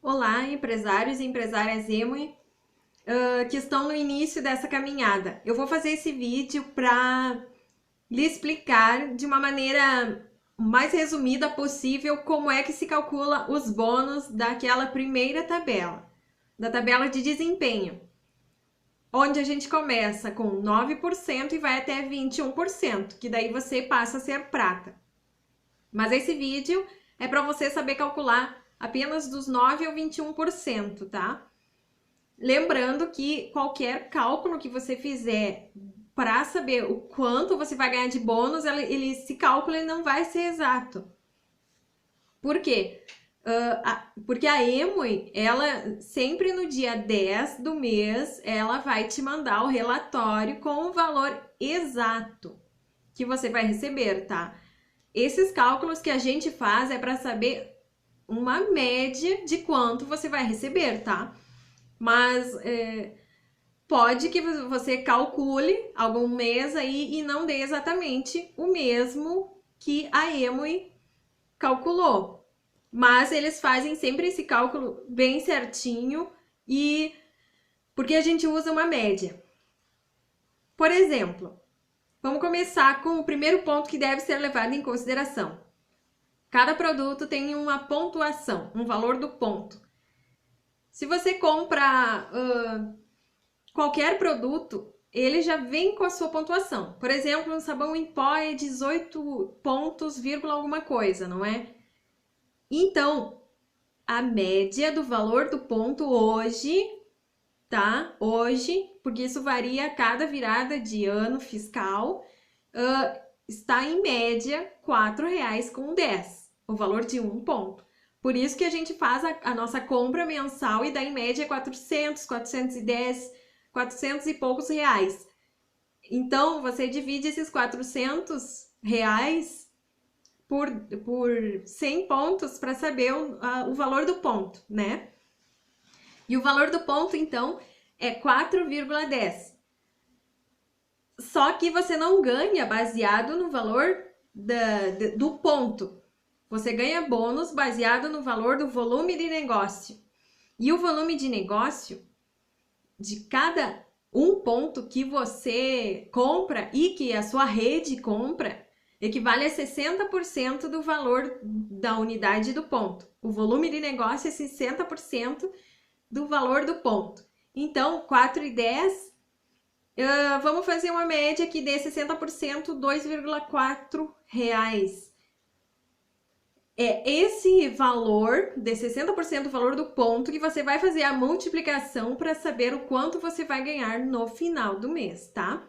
Olá, empresários e empresárias Emoi, que estão no início dessa caminhada. Eu vou fazer esse vídeo para lhe explicar de uma maneira mais resumida possível como é que se calcula os bônus daquela primeira tabela, da tabela de desempenho, onde a gente começa com 9% e vai até 21%, que daí você passa a ser prata. Mas esse vídeo é para você saber calcular apenas dos 9 ao 21%, tá? Lembrando que qualquer cálculo que você fizer para saber o quanto você vai ganhar de bônus, esse cálculo ele não vai ser exato. Por quê? Porque a Emoi, ela sempre no dia 10 do mês, ela vai te mandar o relatório com o valor exato que você vai receber, tá? Esses cálculos que a gente faz é para saber uma média de quanto você vai receber, tá? Mas pode que você calcule algum mês aí e não dê exatamente o mesmo que a Emoi calculou. Mas eles fazem sempre esse cálculo bem certinho e porque a gente usa uma média. Por exemplo, vamos começar com o primeiro ponto que deve ser levado em consideração. Cada produto tem uma pontuação, um valor do ponto. Se você compra qualquer produto, ele já vem com a sua pontuação. Por exemplo, um sabão em pó é 18 pontos, vírgula alguma coisa, não é? Então, a média do valor do ponto hoje, tá? Hoje, porque isso varia a cada virada de ano fiscal, está em média R$4,10, o valor de um ponto. Por isso que a gente faz a nossa compra mensal e dá em média 400, 410, 400 e poucos reais. Então, você divide esses R$400 por 100 pontos para saber o valor do ponto, né? E o valor do ponto, então, é 4,10. Só que você não ganha baseado no valor do ponto. Você ganha bônus baseado no valor do volume de negócio. E o volume de negócio de cada um ponto que você compra e que a sua rede compra equivale a 60% do valor da unidade do ponto. O volume de negócio é 60% do valor do ponto. Então, 4,10, vamos fazer uma média que dê 60%, R$2,4. É esse valor de 60% do valor do ponto que você vai fazer a multiplicação para saber o quanto você vai ganhar no final do mês, tá?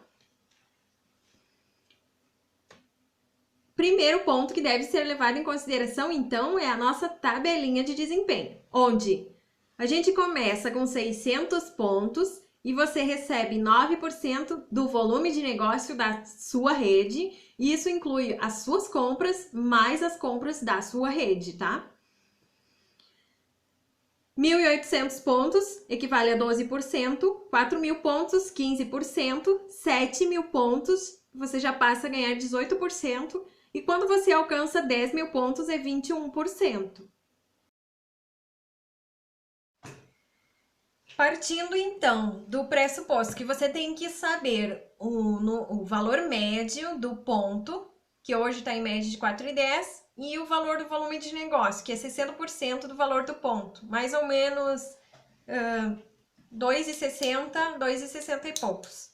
Primeiro ponto que deve ser levado em consideração, então, é a nossa tabelinha de desempenho, onde a gente começa com 600 pontos e você recebe 9% do volume de negócio da sua rede, e isso inclui as suas compras mais as compras da sua rede, tá? 1.800 pontos equivale a 12%, 4.000 pontos, 15%, 7.000 pontos, você já passa a ganhar 18%, e quando você alcança 10.000 pontos é 21%. Partindo então do pressuposto que você tem que saber o valor médio do ponto, que hoje está em média de 4,10, e o valor do volume de negócio, que é 60% do valor do ponto, mais ou menos 2,60, 2,60 e poucos,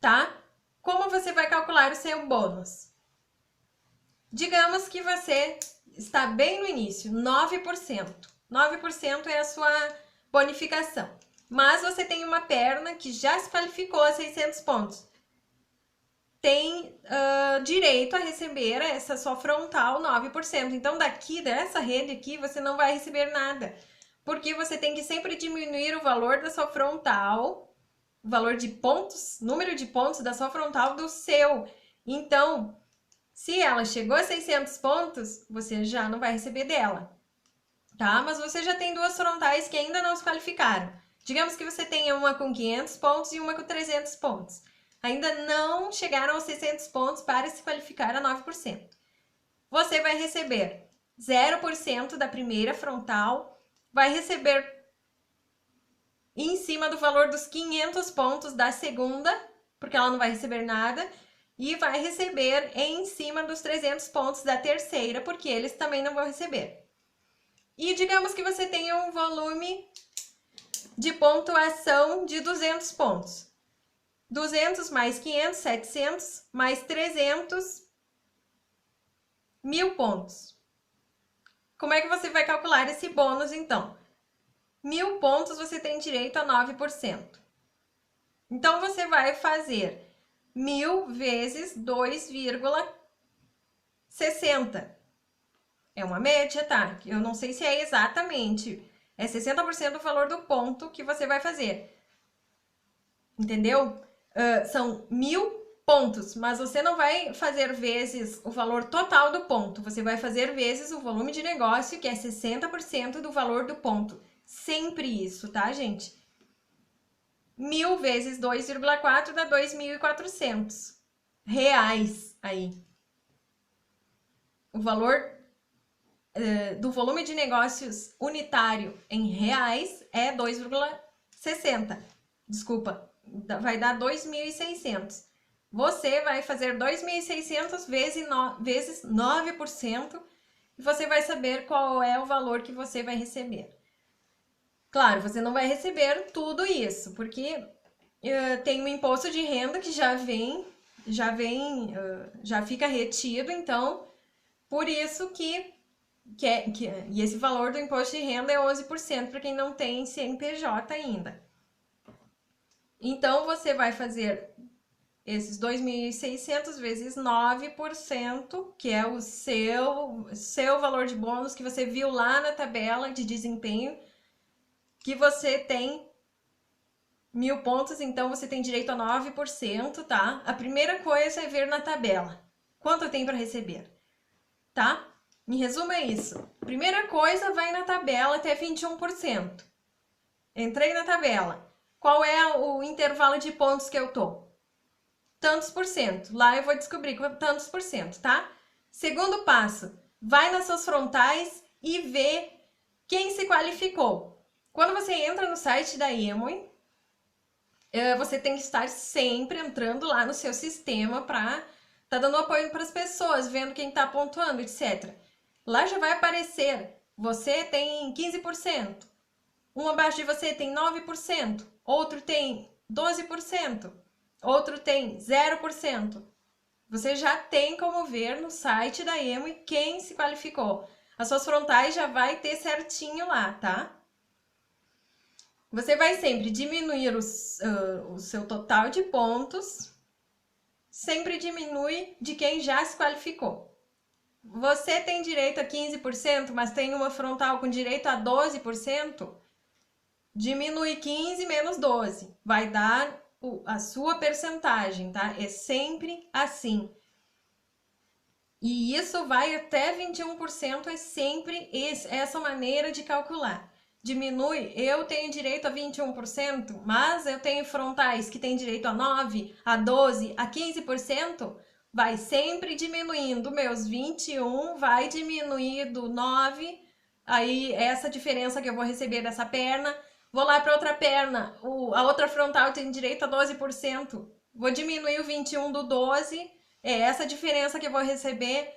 tá? Como você vai calcular o seu bônus? Digamos que você está bem no início, 9%. 9% é a sua bonificação. Mas você tem uma perna que já se qualificou a 600 pontos. Tem direito a receber essa sua frontal 9%. Então, daqui, dessa rede aqui, você não vai receber nada. Porque você tem que sempre diminuir o valor da sua frontal, o valor de pontos, número de pontos da sua frontal do seu. Então, se ela chegou a 600 pontos, você já não vai receber dela, tá? Mas você já tem duas frontais que ainda não se qualificaram. Digamos que você tenha uma com 500 pontos e uma com 300 pontos. Ainda não chegaram aos 600 pontos para se qualificar a 9%. Você vai receber 0% da primeira frontal vai receber em cima do valor dos 500 pontos da segunda, porque ela não vai receber nada, e vai receber em cima dos 300 pontos da terceira, porque eles também não vão receber. E digamos que você tenha um volume de pontuação de 200 pontos. 200 mais 500, 700, mais 300, 1000 pontos. Como é que você vai calcular esse bônus, então? 1000 pontos você tem direito a 9%. Então, você vai fazer 1000 vezes 2,60. É uma média, tá? Eu não sei se é exatamente. É 60% do valor do ponto que você vai fazer. Entendeu? São 1000 pontos, mas você não vai fazer vezes o valor total do ponto. Você vai fazer vezes o volume de negócio, que é 60% do valor do ponto. Sempre isso, tá, gente? 1000 vezes 2,4 dá 2.400 reais aí. O valor do volume de negócios unitário em reais é 2,60. Desculpa, vai dar 2.600. Você vai fazer 2.600 vezes 9% e você vai saber qual é o valor que você vai receber. Claro, você não vai receber tudo isso, porque tem um imposto de renda que já fica retido, então, por isso e esse valor do imposto de renda é 11% para quem não tem CNPJ ainda. Então, você vai fazer esses 2.600 vezes 9%, que é o seu valor de bônus que você viu lá na tabela de desempenho, que você tem 1000 pontos, então você tem direito a 9%, tá? A primeira coisa é ver na tabela quanto eu tenho para receber, tá? Em resumo é isso. Primeira coisa, vai na tabela até 21%. Entrei na tabela. Qual é o intervalo de pontos que eu tô? Tantos por cento. Lá eu vou descobrir tantos por cento, tá? Segundo passo, vai nas suas frontais e vê quem se qualificou. Quando você entra no site da Emoi, você tem que estar sempre entrando lá no seu sistema para tá dando apoio para as pessoas, vendo quem está pontuando, etc. Lá já vai aparecer, você tem 15%, um abaixo de você tem 9%, outro tem 12%, outro tem 0%. Você já tem como ver no site da Emoi quem se qualificou. As suas frontais já vai ter certinho lá, tá? Você vai sempre diminuir o seu total de pontos, sempre diminui de quem já se qualificou. Você tem direito a 15%, mas tem uma frontal com direito a 12%, diminui 15 menos 12, vai dar a sua percentagem, tá? É sempre assim. E isso vai até 21%, é sempre essa maneira de calcular. Diminui, eu tenho direito a 21%, mas eu tenho frontais que têm direito a 9%, a 12%, a 15%, vai sempre diminuindo. Meus 21 vai diminuir do 9%, aí essa diferença que eu vou receber dessa perna, vou lá para outra perna, a outra frontal tem direito a 12%, vou diminuir o 21 do 12%, é essa diferença que eu vou receber.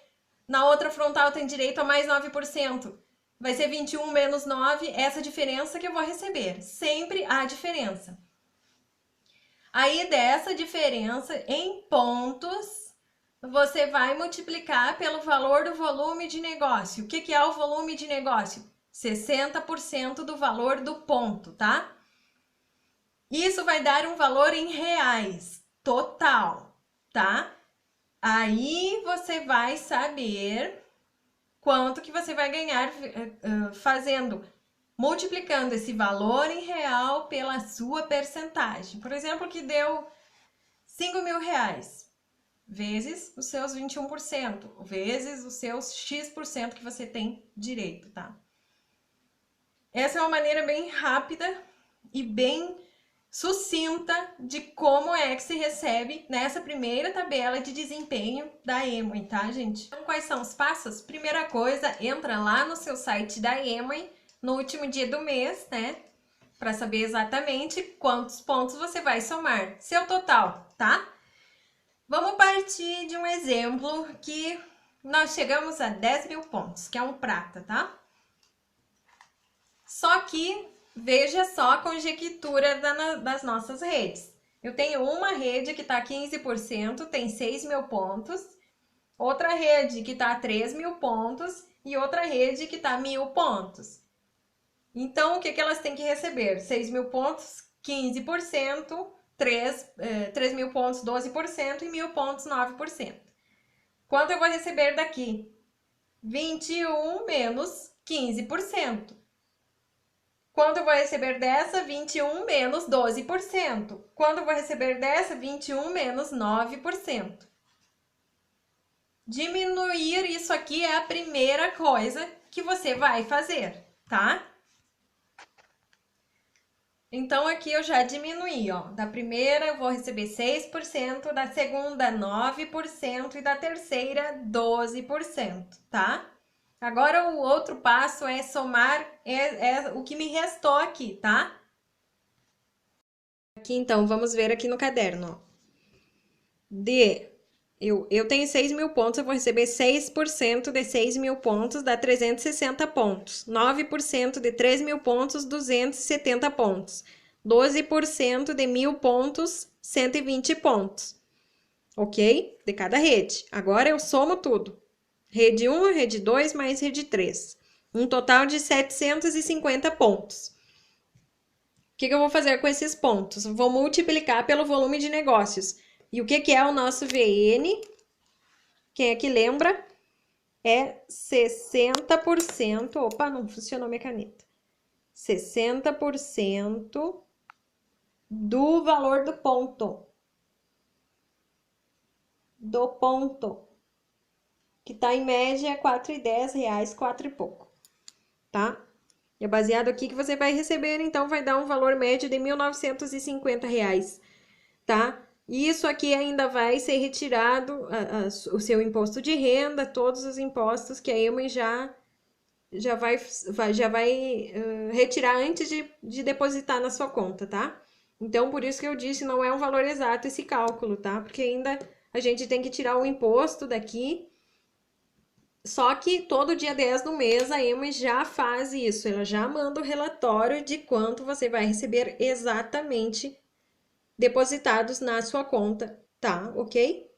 Na outra frontal tem direito a mais 9%. Vai ser 21 menos 9, essa diferença que eu vou receber. Sempre a diferença. Aí, dessa diferença em pontos, você vai multiplicar pelo valor do volume de negócio. O que é o volume de negócio? 60% do valor do ponto, tá? Isso vai dar um valor em reais, total, tá? Aí você vai saber quanto que você vai ganhar multiplicando esse valor em real pela sua percentagem. Por exemplo, que deu 5.000 reais, vezes os seus 21%, vezes os seus X% que você tem direito, tá? Essa é uma maneira bem rápida e bem sucinta de como é que se recebe nessa primeira tabela de desempenho da Emoi, tá, gente? Então, quais são os passos? Primeira coisa, entra lá no seu site da Emoi, no último dia do mês, né? Para saber exatamente quantos pontos você vai somar, seu total, tá? Vamos partir de um exemplo que nós chegamos a 10 mil pontos, que é um prata, tá? Só que, veja só a conjectura das nossas redes. Eu tenho uma rede que está 15%, tem 6 mil pontos, outra rede que está 3 mil pontos e outra rede que está 1.000 pontos. Então, o que elas têm que receber? 6 mil pontos, 15%, 3 mil pontos, 12% e 1.000 pontos, 9%. Quanto eu vou receber daqui? 21 menos 15%. Quanto eu vou receber dessa? 21 menos 12%. Quanto eu vou receber dessa? 21 menos 9%. Diminuir isso aqui é a primeira coisa que você vai fazer, tá? Então, aqui eu já diminuí, ó. Da primeira eu vou receber 6%, da segunda 9% e da terceira 12%, tá? Agora, o outro passo é somar o que me restou aqui, tá? Aqui, então, vamos ver aqui no caderno, ó. Eu tenho 6 mil pontos, eu vou receber 6% de 6 mil pontos, dá 360 pontos. 9% de 3 mil pontos, 270 pontos. 12% de 1.000 pontos, 120 pontos. Ok? De cada rede. Agora eu somo tudo. Rede 1, rede 2 mais rede 3. Um total de 750 pontos. O que eu vou fazer com esses pontos? Vou multiplicar pelo volume de negócios. E o que é o nosso VN? Quem é que lembra? É 60%. Opa, não funcionou minha caneta. 60% do valor do ponto. Do ponto. Que tá em média R$ 4,10, 4 e pouco. Tá? E é baseado aqui que você vai receber, então vai dar um valor médio de R$ 1.950, tá? E isso aqui ainda vai ser retirado, o seu imposto de renda, todos os impostos que a Emoi já vai retirar antes de depositar na sua conta, tá? Então, por isso que eu disse, não é um valor exato esse cálculo, tá? Porque ainda a gente tem que tirar o imposto daqui. Só que todo dia 10 do mês a Emoi já faz isso, ela já manda o relatório de quanto você vai receber exatamente depositados na sua conta, tá? Ok?